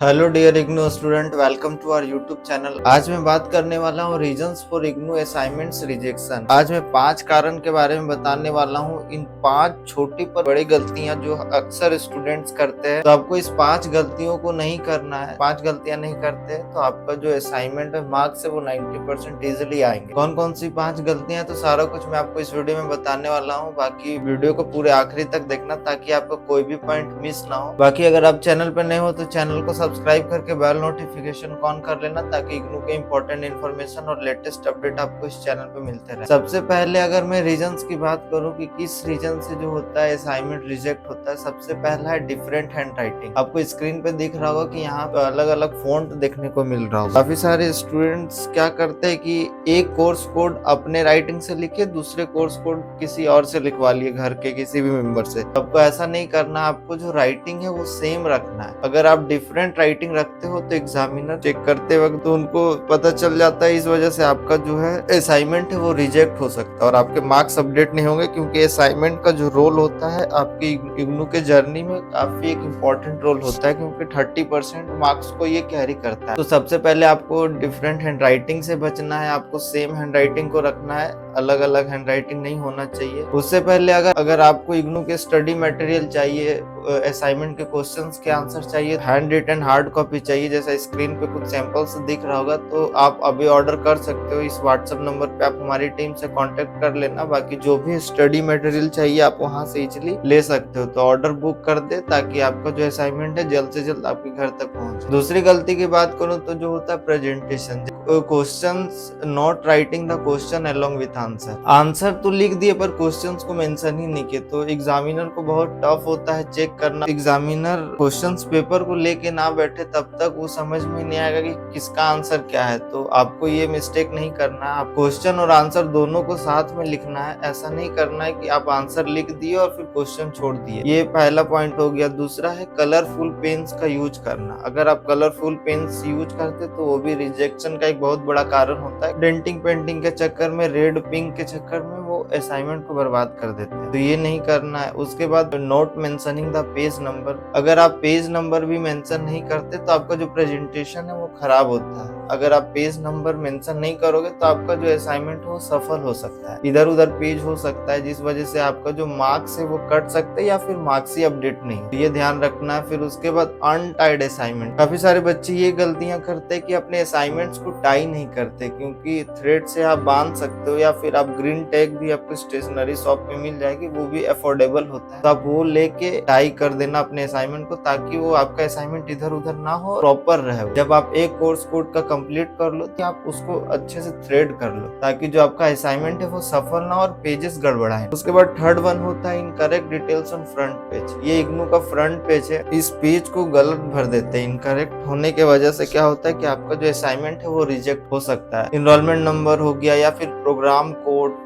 Hello dear IGNOU student, welcome to our YouTube channel. आज मैं बात करने वाला हूँ reasons for IGNOU assignments rejection. आज मैं 5 कारण के बारे में बताने वाला हूँ। इन 5 छोटी पर बड़ी गलतियां जो अक्सर स्टूडेंट्स करते हैं, तो आपको इस 5 गलतियों को नहीं करना है। 5 गलतियां नहीं करते तो आपका जो असाइनमेंट है मार्क्स है वो 90% इजिली आएंगे। कौन कौन सी 5 गलतियां, तो सारा कुछ मैं आपको इस वीडियो में बताने वाला हूँ। बाकी वीडियो को पूरे आखिरी तक देखना ताकि आपका कोई भी पॉइंट मिस ना हो। बाकी अगर आप चैनल पर नए हो तो चैनल को सब्सक्राइब करके बेल नोटिफिकेशन ऑन कर लेना ताकि इग्नू के इंपॉर्टेंट इन्फॉर्मेशन और लेटेस्ट अपडेट आपको इस चैनल पे मिलते रहे। सबसे पहले अगर मैं रीजंस की बात करूं कि किस रीजन से जो होता है असाइनमेंट रिजेक्ट होता है, सबसे पहला है डिफरेंट हैंड राइटिंग। आपको स्क्रीन पे दिख रहा होगा कि यहाँ पे अलग अलग फॉन्ट देखने को मिल रहा होगा। काफी सारे स्टूडेंट्स क्या करते हैं कि एक कोर्स कोड अपने राइटिंग से लिखे, दूसरे कोर्स कोड किसी और से लिखवा लिए, घर के किसी भी मेंबर से। आपको ऐसा नहीं करना, आपको जो राइटिंग है वो सेम रखना है। अगर आप डिफरेंट राइटिंग रखते हो तो एग्जामिनर चेक करते वक्त तो उनको पता चल जाता है। इस वजह से आपका जो है असाइनमेंट है वो रिजेक्ट हो सकता है और आपके मार्क्स अपडेट नहीं होंगे, क्योंकि असाइनमेंट का जो रोल होता है आपकी इग्नू के जर्नी में काफी एक इम्पोर्टेंट रोल होता है, क्योंकि 30% मार्क्स को ये कैरी करता है। तो सबसे पहले आपको डिफरेंट हैंड राइटिंग से बचना है, आपको सेम हैंड राइटिंग को रखना है, अलग अलग हैंड राइटिंग नहीं होना चाहिए। उससे पहले अगर आपको इग्नू के स्टडी मटेरियल चाहिए, असाइनमेंट के क्वेश्चंस के आंसर चाहिए, हैंड रिटन हार्ड कॉपी चाहिए, जैसा स्क्रीन पे कुछ सैंपल्स दिख रहा होगा, तो आप अभी ऑर्डर कर सकते हो। इस व्हाट्सएप नंबर पे आप हमारी टीम से कांटेक्ट कर लेना। बाकी जो भी स्टडी मटेरियल चाहिए आप वहां से इजिली ले सकते हो। तो ऑर्डर बुक कर दे ताकि आपका जो असाइनमेंट है जल्द से जल्द आपके घर तक पहुंचे। दूसरी गलती की बात करूं तो जो होता है presentation, questions not writing the question along with answer. Answer तो लिख दिए पर क्वेश्चंस को मेंशन ही नहीं किए, तो एग्जामिनर को बहुत टफ होता है चेक करना। एग्जामिनर क्वेश्चंस पेपर को लेके ना बैठे तब तक वो समझ में नहीं आएगा कि किसका आंसर क्या है। तो आपको ये मिस्टेक नहीं करना है, आप क्वेश्चन और आंसर दोनों को साथ में लिखना है। ऐसा नहीं करना है कि आप आंसर लिख दिए और फिर क्वेश्चन छोड़ दिए। ये पहला पॉइंट हो गया। दूसरा है कलरफुल पेन्स का यूज करना। अगर आप कलरफुल पेन्स यूज करते तो वो भी रिजेक्शन का एक बहुत बड़ा कारण होता है। डेंटिंग पेंटिंग के चक्कर में, रेड पिंक के चक्कर में वो असाइनमेंट को बर्बाद कर देते हैं, तो ये नहीं करना है। उसके बाद note mentioning the page number. अगर आप पेज नंबर भी मेंशन नहीं करते तो आपका जो प्रेजेंटेशन है वो खराब होता है। अगर आप पेज नंबर मेंशन नहीं करोगे तो आपका जो असाइनमेंट है वो सफल हो सकता है, इधर उधर पेज हो सकता है, जिस वजह से आपका जो मार्क्स है वो कट सकते हैं या फिर मार्क्स ही अपडेट नहीं, तो ये ध्यान रखना है। फिर उसके बाद अनटाइड असाइनमेंट। काफी सारे बच्चे ये गलतियां करते हैं कि अपने असाइनमेंट्स को टाई नहीं करते, क्योंकि थ्रेड से आप बांध सकते हो या फिर आप ग्रीन टैग भी आपको स्टेशनरी शॉप पे मिल जाएगी, वो भी अफोर्डेबल होता है। तो आप वो लेके टाई कर देना अपने असाइनमेंट को, ताकि वो आपका असाइनमेंट इधर उधर ना हो, प्रॉपर रहे। जब आप एक कोर्स कोड का कंप्लीट कर लो तो आप उसको अच्छे से थ्रेड कर लो, ताकि जो आपका असाइनमेंट है वो सफल ना और पेजेस गड़बड़ाए। उसके बाद थर्ड वन होता है incorrect details on front page. ये इग्नू का फ्रंट पेज है, इस पेज को गलत भर देते हैं। इनकरेक्ट होने की वजह से क्या होता है कि आपका जो असाइनमेंट है वो रिजेक्ट हो सकता है। इनरोलमेंट नंबर हो गया या फिर प्रोग्राम कोड,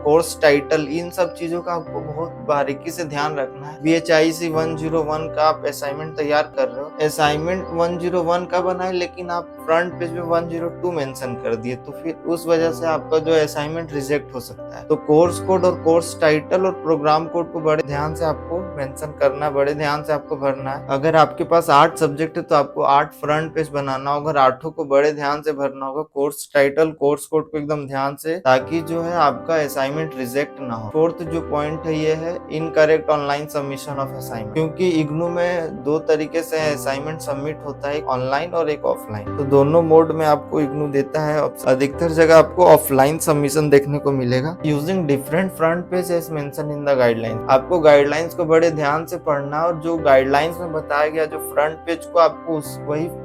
कोर्स टाइटल, इन सब चीजों का आपको बहुत बारीकी से ध्यान रखना है। BHIC 101 का आप असाइनमेंट तैयार कर रहे हो, असाइनमेंट 101 का बना है लेकिन आप फ्रंट पेज में 102 मेंशन कर दिए, तो फिर उस वजह से आपका जो असाइनमेंट रिजेक्ट हो सकता है। तो कोर्स कोड और कोर्स टाइटल और प्रोग्राम कोड को बड़े ध्यान से आपको मेंशन करना है, बड़े ध्यान से आपको भरना है। अगर आपके पास 8 सब्जेक्ट है तो आपको 8 फ्रंट पेज बनाना होगा, अगर 8 को बड़े ध्यान से भरना होगा। कोर्स टाइटल, कोर्स कोड को एकदम ध्यान से, ताकि जो है आपका असाइनमेंट रिजेक्ट ना हो। फोर्थ जो पॉइंट है ये है incorrect online submission of assignment, क्योंकि इग्नू में 2 तरीके से असाइनमेंट सबमिट होता है, एक ऑनलाइन और एक ऑफलाइन। तो दोनों मोड में आपको इग्नू देता है। अधिकतर जगह आपको ऑफलाइन सबमिशन देखने को मिलेगा। Using different front page as mention in the guideline. आपको गाइडलाइंस को बड़े ध्यान से पढ़ना है और जो गाइडलाइंस में बताया गया जो फ्रंट पेज को आपको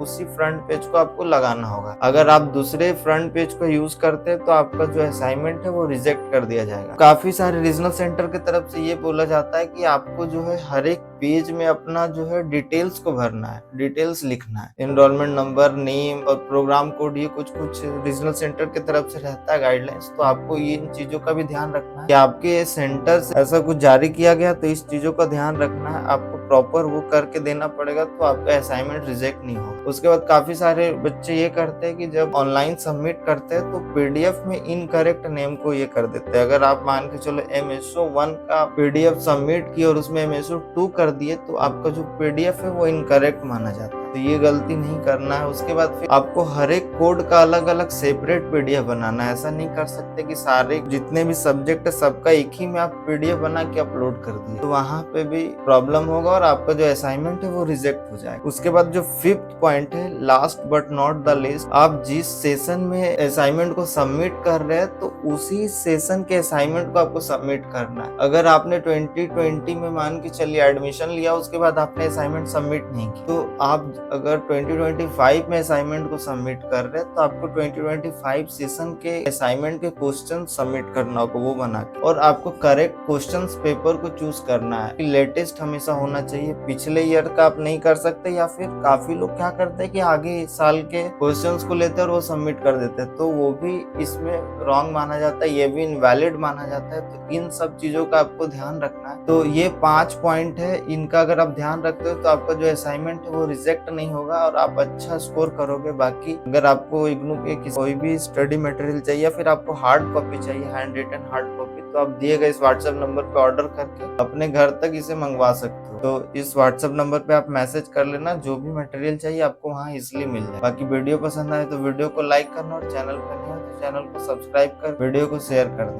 उसी फ्रंट पेज को आपको लगाना होगा। अगर आप दूसरे फ्रंट पेज को यूज करते हैं तो आपका जो असाइनमेंट है वो रिजेक्ट कर दिया जाएगा। काफी सारे रीजनल सेंटर की तरफ से ये बोला जाता है कि आपको जो है हर एक पेज में अपना जो है डिटेल्स को भरना है, डिटेल्स लिखना है, एनरोलमेंट नंबर, नेम और प्रोग्राम कोड। ये कुछ रीजनल सेंटर की तरफ से रहता है गाइडलाइंस, तो आपको इन चीजों का भी ध्यान रखना है कि आपके सेंटर से ऐसा कुछ जारी किया गया, तो इस चीजों का ध्यान रखना है। आपको प्रॉपर वो करके देना पड़ेगा तो आपका असाइनमेंट रिजेक्ट नहीं हो। उसके बाद काफी सारे बच्चे ये करते हैं कि जब ऑनलाइन सबमिट करते हैं तो PDF में इनकरेक्ट नेम को ये कर देते हैं। अगर आप मान के चलो MSO1 का PDF सबमिट किए और उसमें MSO2 कर दिए, तो आपका जो PDF है वो इनकरेक्ट माना जाता है। तो ये गलती नहीं करना है। उसके बाद फिर आपको हर एक कोड का अलग अलग सेपरेट पीडीएफ बनाना है। ऐसा नहीं कर सकते कि सारे जितने भी सब्जेक्ट है सबका एक ही में आप पीडीएफ बना के अपलोड कर दिए, तो वहां पे भी प्रॉब्लम होगा और आपका जो असाइनमेंट है वो रिजेक्ट हो जाएगा। उसके बाद जो 5th पॉइंट है, last but not the least, आप जिस सेशन में असाइनमेंट को सबमिट कर रहे हैं तो उसी सेशन के असाइनमेंट को आपको सबमिट करना है। अगर आपने 2020 में मान के चलिए एडमिशन लिया, उसके बाद आपने असाइनमेंट सबमिट नहीं किया, तो आप अगर 2025 में असाइनमेंट को सबमिट कर रहे हैं तो आपको 2025 सेशन के असाइनमेंट के क्वेश्चन सबमिट करना होगा वो बना के, और आपको करेक्ट क्वेश्चंस पेपर को चूज करना है। लेटेस्ट हमेशा होना चाहिए, पिछले ईयर का आप नहीं कर सकते, या फिर काफी लोग क्या करते हैं कि आगे साल के क्वेश्चंस को लेते हैं और वो सबमिट कर देते हैं, तो वो भी इसमें रॉन्ग माना जाता है, ये भी इनवैलिड माना जाता है। तो इन सब चीजों का आपको ध्यान रखना है। तो ये 5 पॉइंट है, इनका अगर आप ध्यान रखते हो तो आपका जो असाइनमेंट है वो रिजेक्ट नहीं होगा और आप अच्छा स्कोर करोगे। बाकी अगर आपको इग्नू के कोई भी स्टडी मटेरियल चाहिए या फिर आपको हार्ड कॉपी चाहिए, हैंड रिटन हार्ड कॉपी, तो आप दिए गए इस व्हाट्सएप नंबर पे ऑर्डर करके अपने घर तक इसे मंगवा सकते हो। तो इस व्हाट्सएप नंबर पे आप मैसेज कर लेना, जो भी मटेरियल चाहिए आपको वहाँ इजिली मिल जाए। बाकी वीडियो पसंद आए तो वीडियो को लाइक करना और चैनल पर नहीं हो तो चैनल को सब्सक्राइब कर वीडियो को शेयर कर देना।